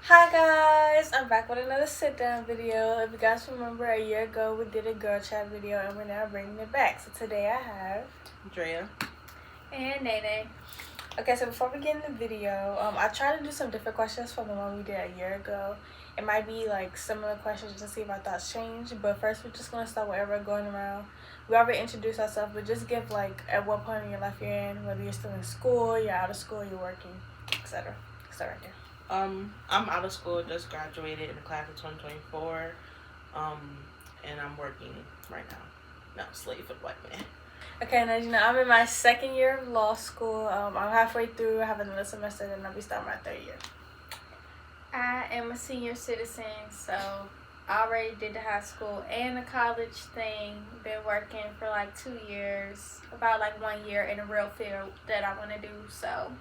Hi guys, I'm back with another sit down video. If you guys remember, a year ago we did a girl chat video and we're now bringing it back. So today I have Drea. And Nene. Okay, so before we get in the video, I tried to do some different questions from the one we did a year ago. It might be like similar questions just to see if our thoughts change. But first, we're just gonna start wherever we're going around. We already introduced ourselves, but just give like at what point in your life you're in, whether you're still in school, you're out of school, you're working, etc. Start right there. I'm out of school, just graduated in the class of 2024. And I'm working right now. No, slave for the white man. Okay, and as you know, I'm in my second year of law school. I'm halfway through. I have another semester, then I'll be starting my third year. I am a senior citizen, so I already did the high school and the college thing. Been working for like 2 years, about like 1 year in a real field that I want to do. So,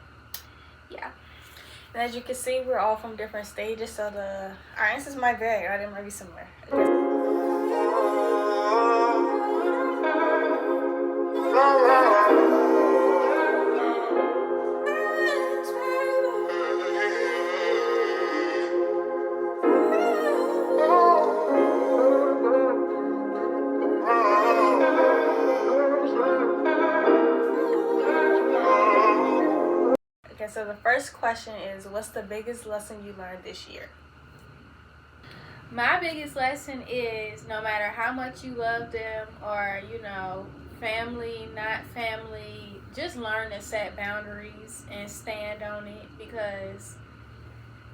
yeah. And as you can see, we're all from different stages, so our answers might vary, or they might be similar. Okay, so the first question is, what's the biggest lesson you learned this year? My biggest lesson is no matter how much you love them or, family, not family, just learn to set boundaries and stand on it, because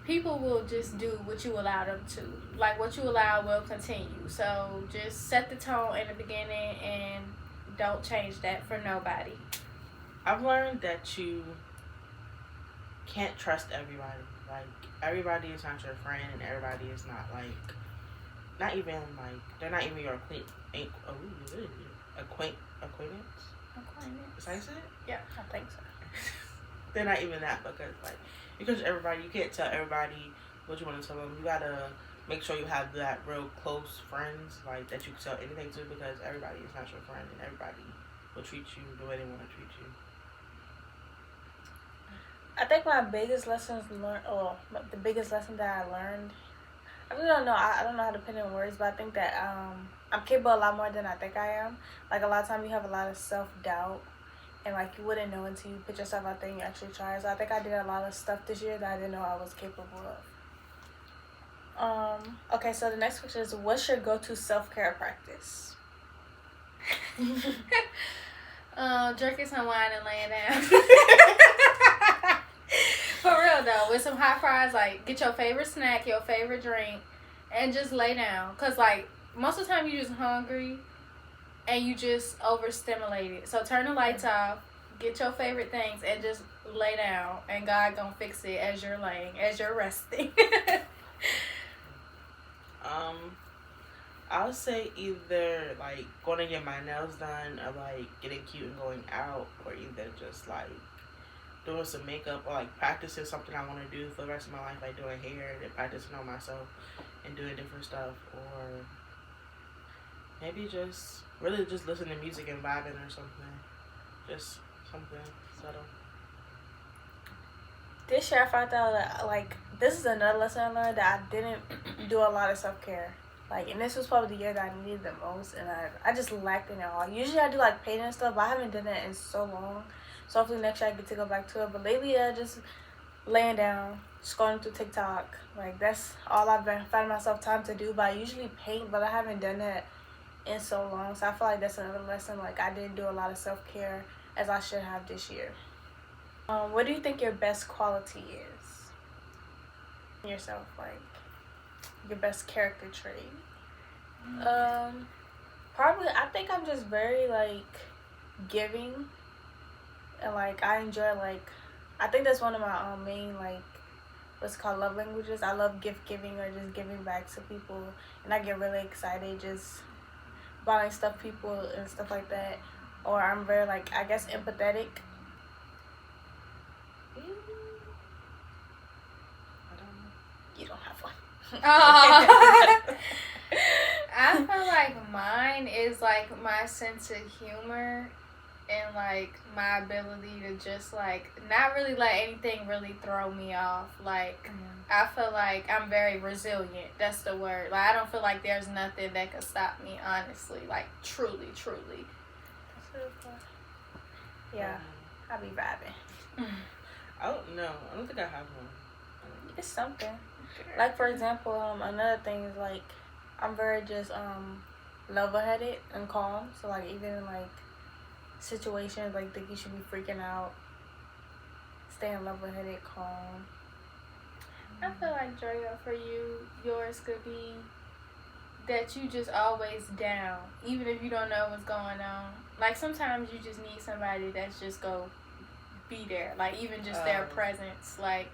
people will just do what you allow them to. Like, what you allow will continue. So just set the tone in the beginning and don't change that for nobody. I've learned that you can't trust everybody. Like, everybody is not your friend, and everybody is not not even they're not even your acquaintance. Is that it? Yeah, I think so. They're not even that, because everybody, you can't tell everybody what you want to tell them. You gotta make sure you have that real close friends, that you can tell anything to, because everybody is not your friend, and everybody will treat you the way they want to treat you. I think my biggest lessons learned, or the biggest lesson that I learned, I really don't know. I don't know how to put it in words, but I think that I'm capable a lot more than I think I am. Like, a lot of times you have a lot of self-doubt, and you wouldn't know until you put yourself out there and you actually try. So I think I did a lot of stuff this year that I didn't know I was capable of. Okay, so the next question is, what's your go-to self-care practice? Drinking some wine and laying down. For real though, with some hot fries, get your favorite snack, your favorite drink, and just lay down. Cause most of the time you just hungry, and you just overstimulated. So turn the lights off, get your favorite things, and just lay down. And God gonna fix it as you're resting. I would say either going to get my nails done, or getting cute and going out, or either just doing some makeup, or practicing something I want to do for the rest of my life, like doing hair and practicing on myself and doing different stuff, or maybe just really just listening to music and vibing or something, just something subtle. This year I found out that this is another lesson I learned, that I didn't do a lot of self-care. And this was probably the year that I needed the most, and I just lacked in it all. Usually I do painting and stuff, but I haven't done that in so long. So hopefully next year I get to go back to it. But lately I just laying down, scrolling through TikTok. That's all I've been finding myself time to do. But I usually paint, but I haven't done that in so long. So I feel like that's another lesson. I didn't do a lot of self-care as I should have this year. What do you think your best quality is in yourself? Your best character trait? Probably, I think I'm just very giving, and I enjoy I think that's one of my main what's called love languages. I love gift giving, or just giving back to people, and I get really excited just buying stuff people and stuff like that. Or I'm very I guess empathetic. You don't have one. I feel like mine is my sense of humor and like my ability to just like not really let anything really throw me off. Like I feel like I'm very resilient. That's the word. Like I don't feel like there's nothing that could stop me, honestly. Like truly. Yeah, I be vibing. I don't know. I don't think I have one. It's something. Like for example, another thing is like I'm very just level-headed and calm. So like even in like situations like think you should be freaking out, staying level-headed, calm. I feel like Drea, for you, yours could be that you just always down, even if you don't know what's going on. Like sometimes you just need somebody that's just go be there, like even just their presence. Like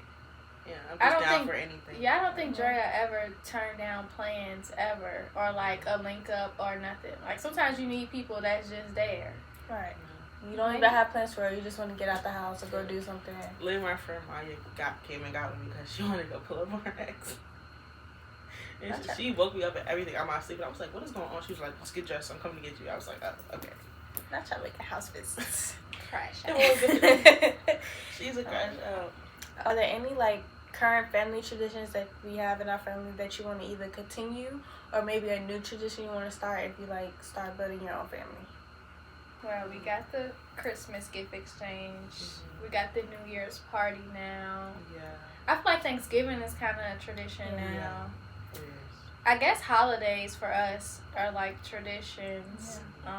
yeah, I'm just I don't down think for anything. Yeah, I don't think Drea ever turned down plans ever, or like a link up or nothing. Like sometimes you need people that's just there. Right. You don't even have plans for it. You just want to get out the house or go do something. Later, my friend Maya came and got me because she wanted to go pull up on her ex. And she woke me up and everything. I'm out sleeping. I was like, "What is going on?" She was like, "Just get dressed. I'm coming to get you." I was like, "Oh, okay." Not trying to make a house visits. Crash It out. was She's a crash out. Are there any like current family traditions that we have in our family that you want to either continue or maybe a new tradition you want to start if you like start building your own family? Well, we got the Christmas gift exchange. We got the New Year's party now. Yeah. I feel like Thanksgiving is kind of a tradition now. It is. I guess holidays for us are like traditions. But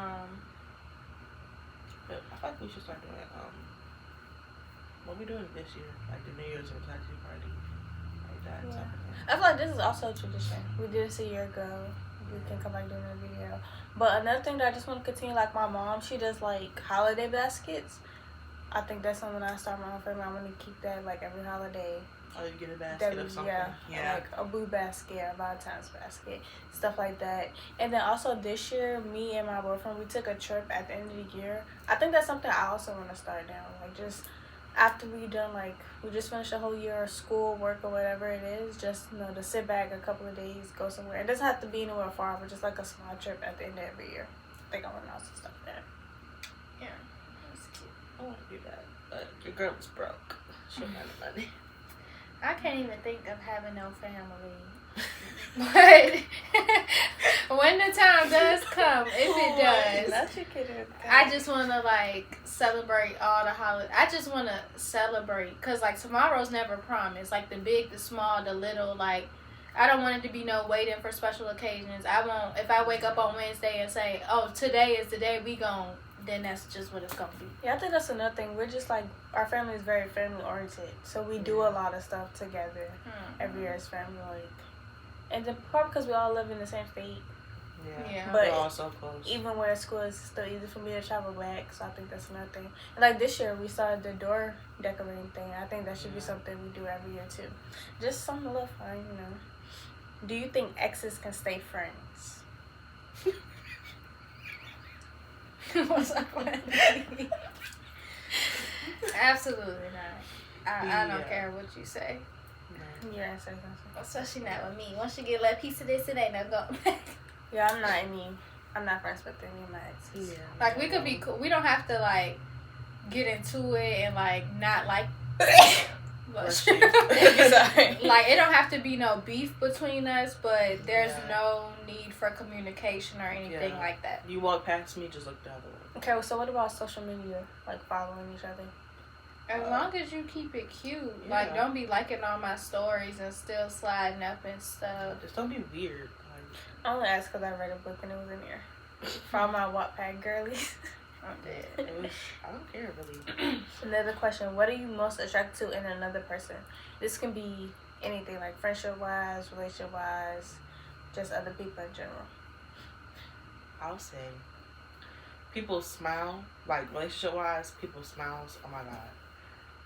I feel like we should start doing what we doing this year, like the New Year's reflection party, like that. Yeah. I feel like this is also a tradition. We did this a year ago. We can come back doing a video. But another thing that I just want to continue, like my mom, she does like holiday baskets. I think that's something I start my own family. I'm gonna keep that like every holiday. Oh, you get a basket of something. Yeah, like a blue basket, a Valentine's basket, stuff like that. And then also this year, me and my boyfriend, we took a trip at the end of the year. I think that's something I also want to start down. Like just after we done like we just finished the whole year of school, work or whatever it is, just to sit back a couple of days, go somewhere. It doesn't have to be anywhere far, but just like a small trip at the end of every year. I think I want to also stuff like that. Yeah, that's cute. I want to do that, but your girl is broke. She don't have the money. I can't even think of having no family. But when the time does come, if it does, I just want to like celebrate all the holidays. I just want to celebrate because like tomorrow's never promised. Like the big, the small, the little. Like I don't want it to be no waiting for special occasions. I won't. If I wake up on Wednesday and say, "Oh, today is the day we gon'," then that's just what it's gonna be. Yeah, I think that's another thing. We're just like our family is very family oriented, so we do a lot of stuff together every year as family. Like, and then probably because we all live in the same state. Yeah. But we're all so close. even where school is still easy for me to travel back, so I think that's another thing. And like this year, we started the door decorating thing. I think that should be something we do every year too. Just something a little fun, you know. Do you think exes can stay friends? What's up? Absolutely not. I don't care what you say. Yeah, Especially not with me. Once you get a little piece of this, it ain't no going back. yeah, I'm not friends with any of my exes. Yeah. Like we could be cool. We don't have to like get into it and like not like. Sorry. Like it don't have to be no beef between us, but there's no need for communication or anything like that. You walk past me, just look the other way. Okay, well, so what about social media? Like following each other? As long as you keep it cute, like don't be liking all my stories and still sliding up and stuff. Just don't be weird. I only asked because I read a book and it was in here. From my Wattpad girlies. I'm dead. I don't care really. Another question: what are you most attracted to in another person? This can be anything, like friendship wise, relationship wise, just other people in general. I'll say people smile, like relationship wise, people smiles. Oh my god.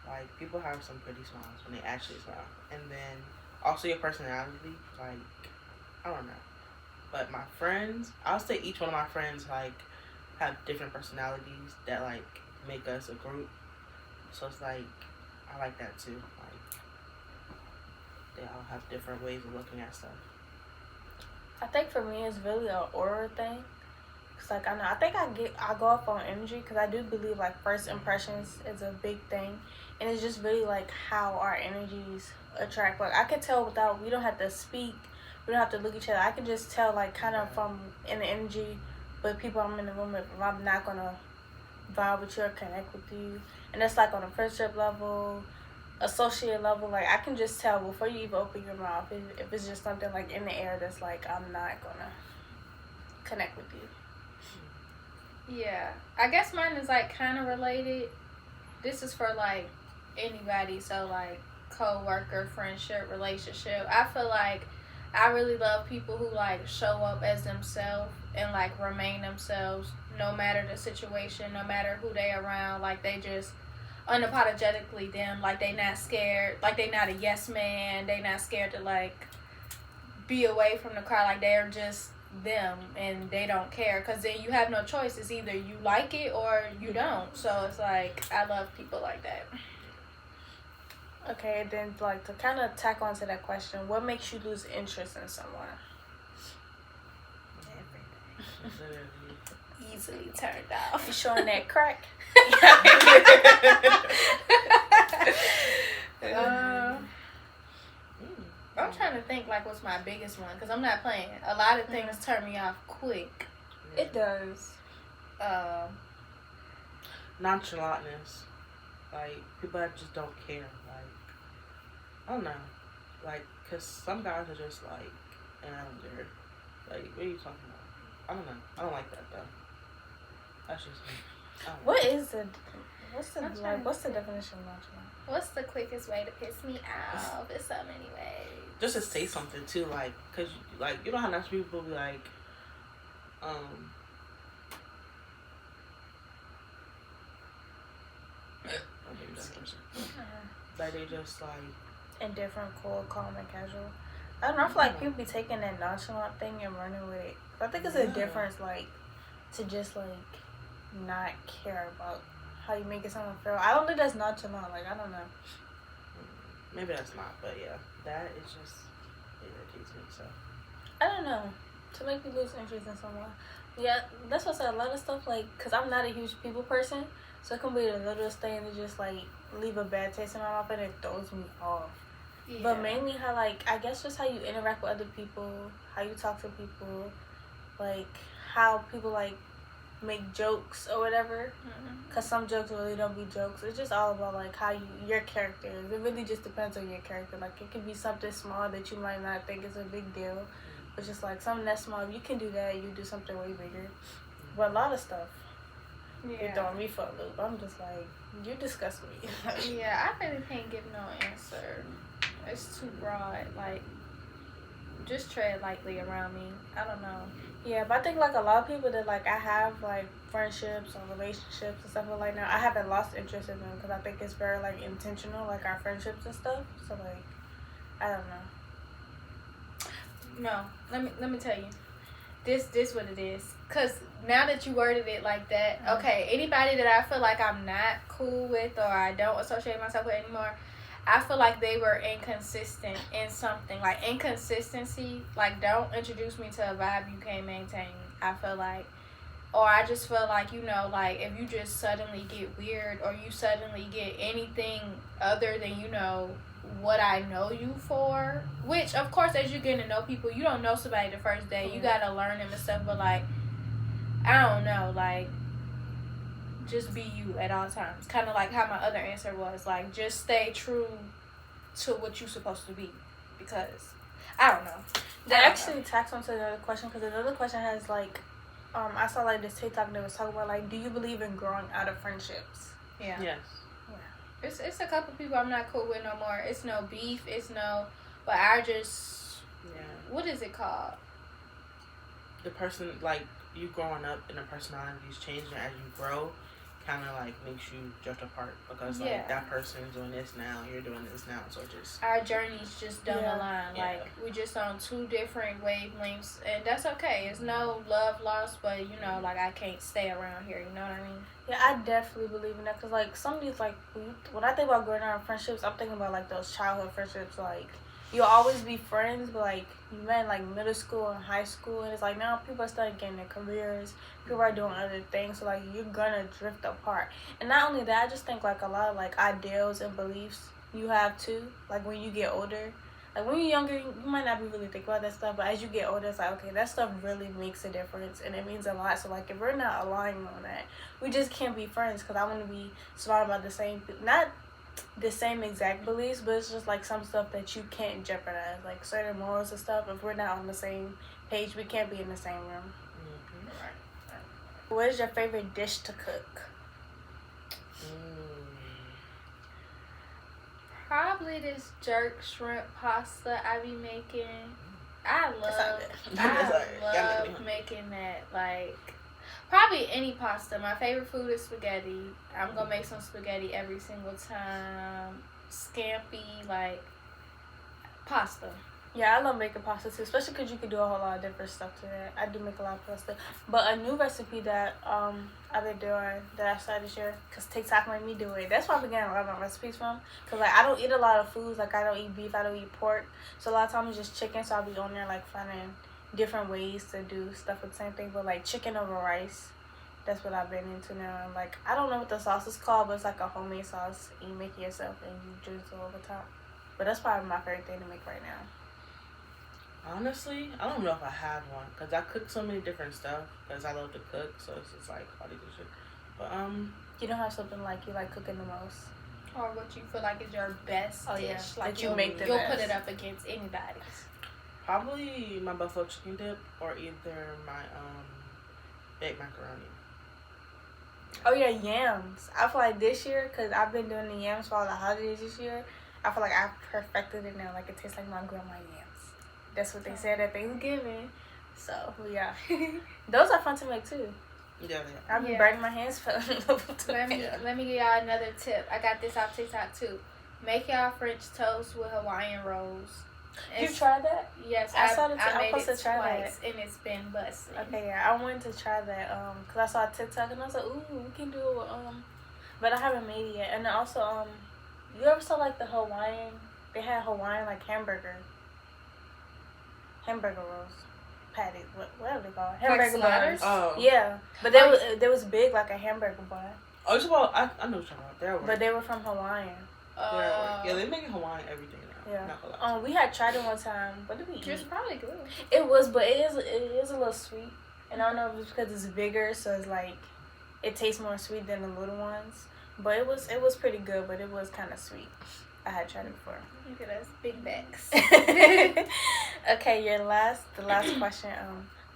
Like, people have some pretty smiles when they actually smile. And then, also your personality, like, I don't know. But my friends, I'll say each one of my friends, like, have different personalities that, like, make us a group. So it's like, I like that too. Like, they all have different ways of looking at stuff. I think for me, it's really an aura thing. Cause like I think I go off on energy because I do believe like first impressions is a big thing, and it's just really like how our energies attract. Like I can tell without we don't have to speak, we don't have to look at each other. I can just tell like kind of from in the energy, but people I'm in the room if I'm not gonna vibe with you or connect with you, and that's like on a friendship level, associate level. Like I can just tell before you even open your mouth if it's just something like in the air that's like I'm not gonna connect with you. Yeah, I guess mine is like kind of related. This is for like anybody, so like co-worker, friendship, relationship. I feel like I really love people who like show up as themselves and like remain themselves no matter the situation, no matter who they around. Like they just unapologetically them. Like they not scared. Like they not a yes man. They not scared to like be away from the crowd. Like they're just them and they don't care, because then you have no choice. It's either you like it or you don't. So it's like I love people like that. Okay, then like to kind of tack onto that question, what makes you lose interest in someone? Easily turned off. You showing that crack? I'm trying to think like what's my biggest one, because I'm not playing. A lot of things turn me off quick. It does. Nonchalantness. Like, people that just don't care. Like, I don't know. Like, because some guys are just like, I don't care. Like, what are you talking about? I don't know. I don't like that, though. That's just me. What's the definition of nonchalant? What's the quickest way to piss me off in so many ways? Just to say something, too. Like, because, like, you know how nice people be like, like they just like indifferent, cool, calm, and casual. I don't know. I feel like people be taking that nonchalant thing and running with it. I think it's a difference, like, to just like not care about how you make someone feel. I don't think that's nonchalant. Like I don't know. Maybe that's not, but yeah, that is just irritates me. So I don't know. To make me lose interest in someone. Yeah, that's what I said. A lot of stuff, like, because I'm not a huge people person, so it can be the littlest thing to just, like, leave a bad taste in my mouth and it throws me off. Yeah. But mainly how, like, I guess just how you interact with other people, how you talk to people, like, how people, like, make jokes or whatever. Because some jokes really don't be jokes. It's just all about, like, how your character is. It really just depends on your character. Like, it can be something small that you might not think is a big deal. But just like something that's small, you can do that. You do something way bigger. But a lot of stuff, you're throwing me for a loop. I'm just like, you disgust me. Yeah, I really can't give no answer. It's too broad. Like, just tread lightly around me. I don't know. Yeah, but I think like a lot of people that like I have like friendships or relationships and stuff like that. I haven't lost interest in them because I think it's very like intentional, like our friendships and stuff. So like, I don't know. No, let me tell you. This what it is. Cause now that you worded it like that, okay, anybody that I feel like I'm not cool with or I don't associate myself with anymore, I feel like they were inconsistent in something. Like inconsistency, like don't introduce me to a vibe you can't maintain. I feel like, or I just feel like, you know, like if you just suddenly get weird or you suddenly get anything other than, you know, what I know you for, which of course as you're getting to know people, you don't know somebody the first day, you gotta learn them and stuff, but like I don't know, like just be you at all times, kind of like how my other answer was, like just stay true to what you're supposed to be, because I don't know. That actually tacks onto the other question, because the other question has like I saw like this TikTok that was talking about like, do you believe in growing out of friendships? Yeah. yes. It's a couple people I'm not cool with no more. It's no beef. It's no, but I just, what is it called? The person, like, you growing up and the personality is changing as you grow, kind of like makes you drift apart because like that person's doing this now, you're doing this now, so just our journeys just don't align. Like we just on two different wavelengths, and that's okay. It's no love lost, but you know, like I can't stay around here. You know what I mean? Yeah, I definitely believe in that, because like some of these, like when I think about growing out of friendships, I'm thinking about like those childhood friendships, like you'll always be friends, but like you met in like middle school and high school, and it's like now people are starting getting their careers, people are doing other things, so like you're gonna drift apart. And not only that, I just think like a lot of like ideals and beliefs you have too, like when you get older. Like when you're younger, you might not be really thinking about that stuff, but as you get older, it's like, okay, that stuff really makes a difference, and it means a lot. So like if we're not aligning on that, we just can't be friends, because I want to be surrounded by the same, not the same exact beliefs, but it's just like some stuff that you can't jeopardize, like certain morals and stuff. If we're not on the same page, we can't be in the same room. Right. What is your favorite dish to cook? Probably this jerk shrimp pasta I be making. I love making that. Like, probably any pasta. My favorite food is spaghetti. I'm gonna make some spaghetti every single time. Scampi, like, pasta. Yeah, I love making pasta too, especially because you can do a whole lot of different stuff to that. I do make a lot of pasta. But a new recipe that I've been doing, that I started this year, because TikTok made me do it. That's where I've been getting a lot of my recipes from. Because, like, I don't eat a lot of foods. Like, I don't eat beef, I don't eat pork. So, a lot of times it's just chicken. So, I'll be on there, like, finding different ways to do stuff with the same thing. But, like, chicken over rice, that's what I've been into now. And, like, I don't know what the sauce is called, but it's like a homemade sauce. And you make it yourself and you drizzle over top. But that's probably my favorite thing to make right now. Honestly, I don't know if I have one, because I cook so many different stuff, because I love to cook, so it's just like all these shit. But you don't have something like you like cooking the most, or what you feel like is your best dish, yeah, like that you make the you'll best. put it up against anybody's. probably my buffalo chicken dip, or either my baked macaroni. Oh yeah, yams. I feel like this year, because I've been doing the yams for all the holidays this year, I feel like I've perfected it now. Like it tastes like my grandma yams. That's what they said at Thanksgiving. So yeah, those are fun to make too. Yeah, I've been burning my hands for. Let me give y'all another tip. I got this off TikTok too. Make y'all French toast with Hawaiian rolls. You tried that? Yes, I saw it. I made supposed it to try twice, that, and it's been busting. Okay, yeah, I wanted to try that. Cause I saw TikTok and I was like, ooh, we can do it. But I haven't made it yet. And then also, you ever saw like the Hawaiian? They had Hawaiian like hamburger rolls, patties, whatever they call it. Hamburger sliders? buns. Oh. Yeah, but they was big like a hamburger bun. Oh, it's about, I know what you're talking about. But they were from Hawaiian. Yeah, they make Hawaiian everything now. Yeah. We had tried it one time. What did we eat? It's probably good. It was, but it is a little sweet. And I don't know if it's because it's bigger, so it's like it tastes more sweet than the little ones. But it was pretty good, but it was kind of sweet. I had tried it before. Look at us, big backs. Okay, the last question.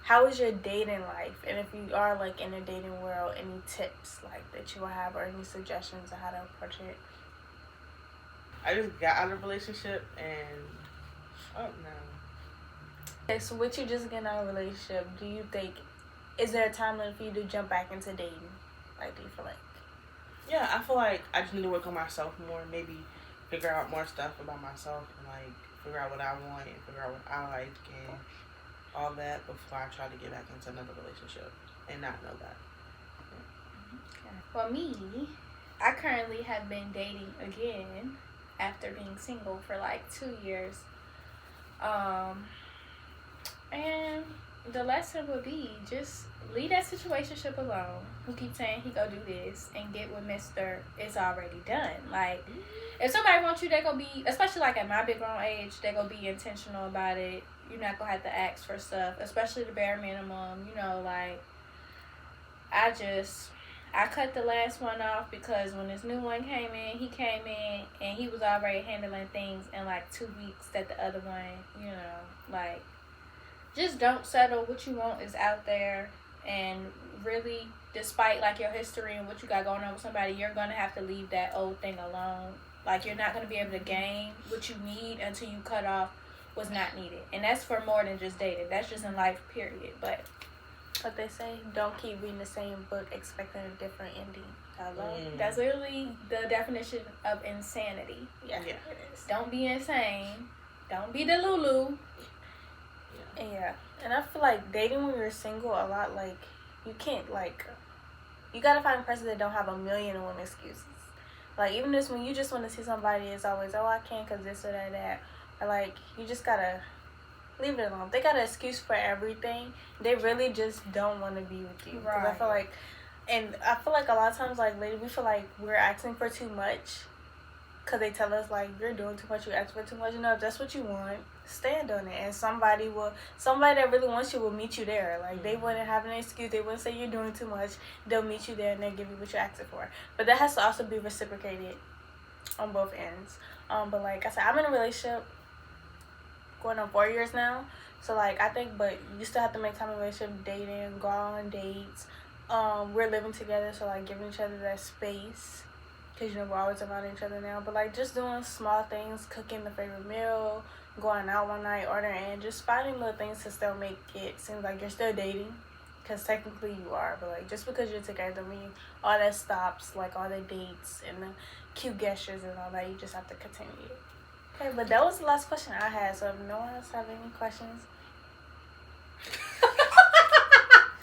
How is your dating life? And if you are like in a dating world, any tips like that you will have, or any suggestions on how to approach it? I just got out of a relationship and no. Okay, so with you just getting out of a relationship, do you think, is there a time limit for you to jump back into dating? Like, do you feel like? Yeah, I feel like I just need to work on myself more. Maybe figure out more stuff about myself and like figure out what I want and figure out what I like and all that before I try to get back into another relationship and not know that. For me, I currently have been dating again after being single for like 2 years. And the lesson would be just leave that situationship alone. Who keeps saying he go do this and get with Mr. It's already done. Like, if somebody wants you, they gonna be, especially like at my big grown age, they gonna be intentional about it. You're not gonna have to ask for stuff, especially the bare minimum. You know, like, I cut the last one off because when this new one came in, he came in and he was already handling things in like 2 weeks that the other one, you know, like, just don't settle. What you want is out there, and really, despite like your history and what you got going on with somebody, you're gonna have to leave that old thing alone. Like, you're not gonna be able to gain what you need until you cut off what's not needed, and that's for more than just dating. That's just in life, period. But what they say, don't keep reading the same book expecting a different ending. Hello? That's literally the definition of insanity. Yeah. Yeah. It is. Don't be insane. Don't be the Lulu. Yeah, and I feel like dating when you're single a lot, like, you can't, like, you gotta find a person that don't have a million and one excuses. Like, even this, when you just want to see somebody, it's always, oh, I can't because this or that. Like, you just gotta leave it alone. They got an excuse for everything. They really just don't want to be with you. 'Cause I Right. feel like, and I feel like a lot of times, like, ladies, we feel like we're asking for too much. Because they tell us, like, you're doing too much, you ask for too much. You know, if that's what you want, stand on it. And somebody that really wants you will meet you there. Like, they wouldn't have an excuse. They wouldn't say you're doing too much. They'll meet you there and they'll give you what you're asking for. But that has to also be reciprocated on both ends. But like I said, I'm in a relationship going on 4 years now. So, like, I think, but you still have to make time in a relationship, dating, go out on dates. We're living together, so, like, giving each other that space. Because, you know, we're always around each other now. But, like, just doing small things, cooking the favorite meal, going out one night, ordering, just finding little things to still make it seem like you're still dating. Because technically you are. But, like, just because you're together, don't mean all that stops, like, all the dates and the cute gestures and all that. You just have to continue. Okay, but that was the last question I had. So, if no one else have any questions.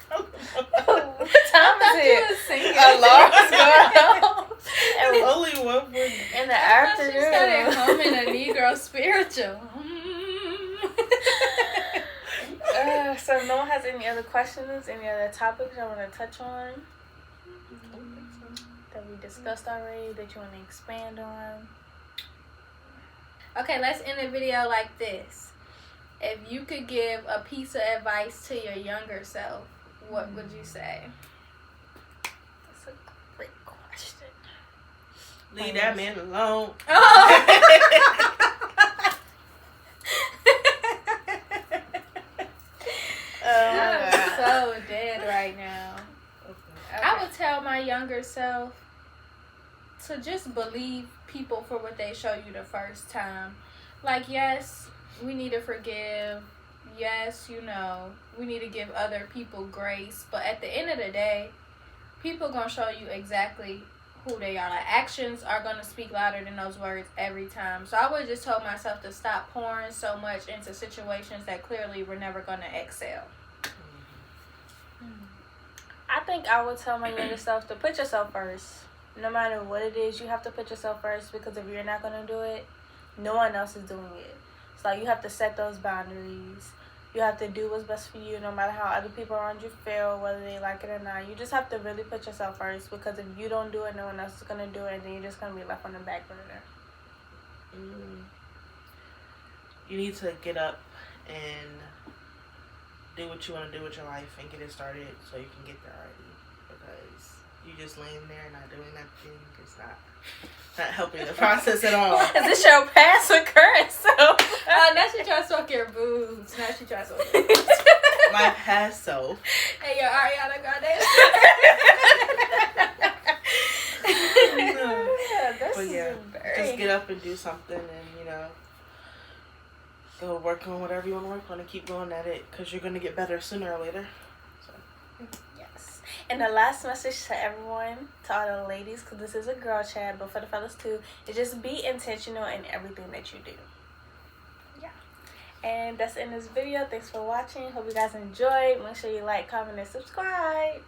What time is it? Alarm's going off. Only one for In the She started afternoon. humming a Negro spiritual. So if no one has any other questions, any other topics I want to touch on that we discussed already that you want to expand on? Okay, let's end the video like this. If you could give a piece of advice to your younger self, what would you say? That's a great question. leave that man alone. I'm so dead right now. I would tell my younger self to just believe people for what they show you the first time. Like, yes, we need to forgive. Yes, you know, we need to give other people grace. But at the end of the day, people going to show you exactly who they are. Like, actions are going to speak louder than those words every time. So I would just told myself to stop pouring so much into situations that clearly we're never going to excel. I think I would tell my younger self to put yourself first. No matter what it is, you have to put yourself first, because if you're not going to do it, no one else is doing it. So you have to set those boundaries. You have to do what's best for you, no matter how other people around you feel, whether they like it or not. You just have to really put yourself first, because if you don't do it, no one else is going to do it, and then you're just going to be left on the back burner. You need to get up and do what you want to do with your life and get it started so you can get there already. Because you just laying there and not doing nothing, it's not helping the process at all. Is this your past or current self? Now she tries to suck your boobs. Now she tries to suck your boobs. My past self. Hey, yo, Ariana Grande. But yeah, just get up and do something, and you know, go work on whatever you want to work on and keep going at it, because you're going to get better sooner or later. Yes. And the last message to everyone, to all the ladies, because this is a girl chat, but for the fellas too, is just be intentional in everything that you do. Yeah. And that's in this video. Thanks for watching. Hope you guys enjoyed. Make sure you like, comment, and subscribe.